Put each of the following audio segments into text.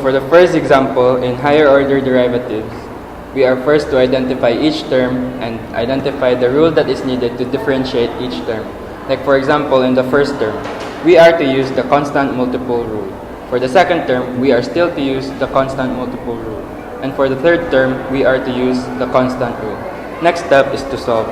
for the first example, in higher order derivatives, we are first to identify each term and identify the rule that is needed to differentiate each term. Like for example, in the first term, we are to use the constant multiple rule. For the second term, we are still to use the constant multiple rule. And for the third term, we are to use the constant rule. Next step is to solve.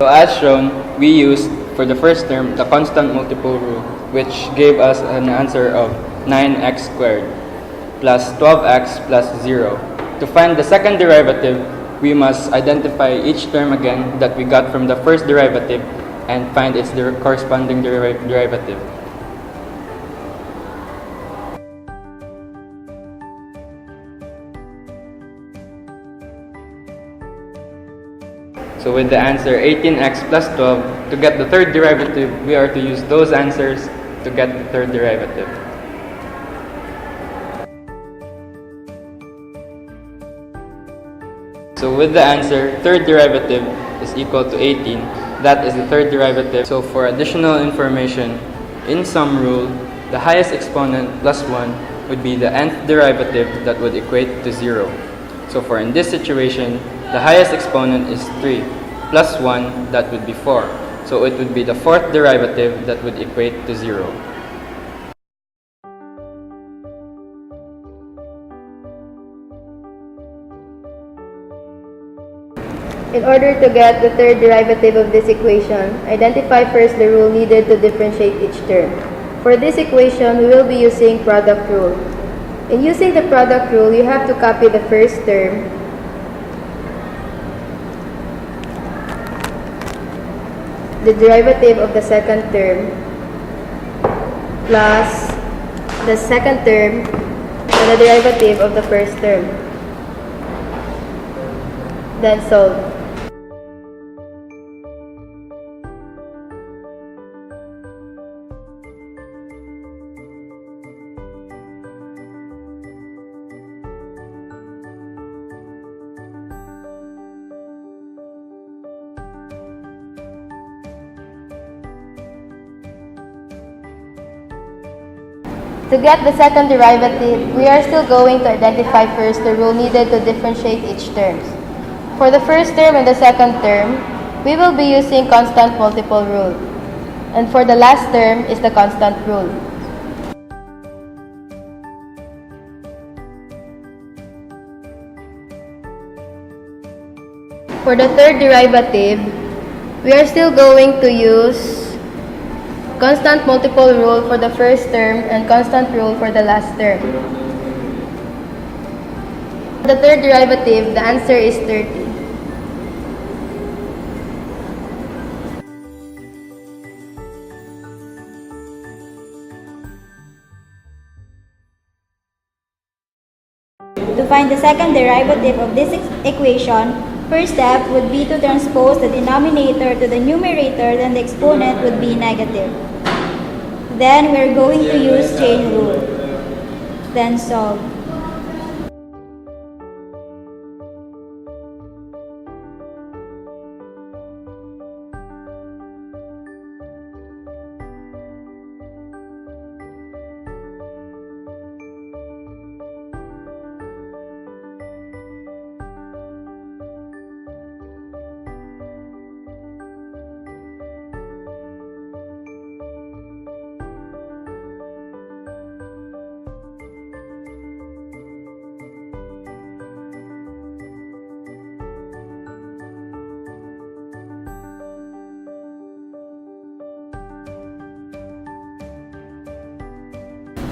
So as shown, we used for the first term the constant multiple rule, which gave us an answer of 9x squared plus 12x plus 0. To find the second derivative, we must identify each term again that we got from the first derivative and find its corresponding derivative. So with the answer 18x plus 12, to get the third derivative, we are to use those answers to get the third derivative. So with the answer, third derivative is equal to 18. That is the third derivative. So for additional information, in sum rule, the highest exponent plus 1 would be the nth derivative that would equate to 0. So for in this situation, the highest exponent is 3, plus 1, that would be 4. So it would be the fourth derivative that would equate to 0. In order to get the third derivative of this equation, identify first the rule needed to differentiate each term. For this equation, we will be using product rule. In using the product rule, you have to copy the first term the derivative of the second term plus the second term and the derivative of the first term. Then solve. To get the second derivative, we are still going to identify first the rule needed to differentiate each term. For the first term and the second term, we will be using constant multiple rule. And for the last term is the constant rule. For the third derivative, we are still going to use constant multiple rule for the first term and constant rule for the last term. For the third derivative, the answer is 30. To find the second derivative of this equation, first step would be to transpose the denominator to the numerator, then the exponent would be negative. Then we're going to use chain rule. Then solve.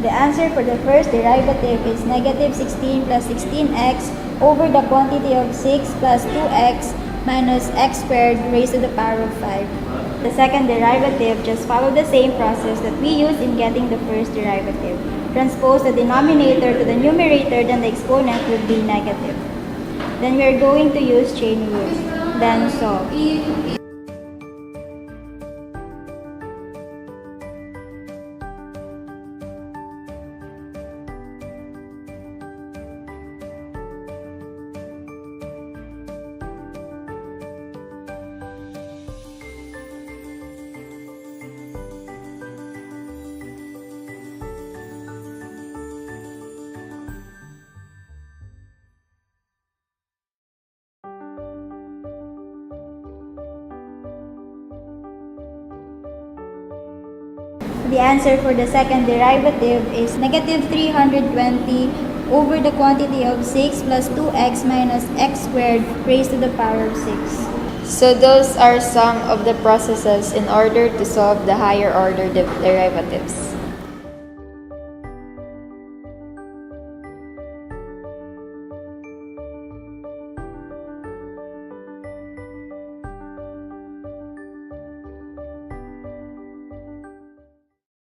The answer for the first derivative is negative 16 plus 16x over the quantity of 6 plus 2x minus x squared raised to the power of 5. The second derivative, just follow the same process that we used in getting the first derivative. Transpose the denominator to the numerator, then the exponent would be negative. Then we are going to use chain rule. Then solve. The answer for the second derivative is negative 320 over the quantity of 6 plus 2x minus x squared raised to the power of 6. So those are some of the processes in order to solve the higher order derivatives.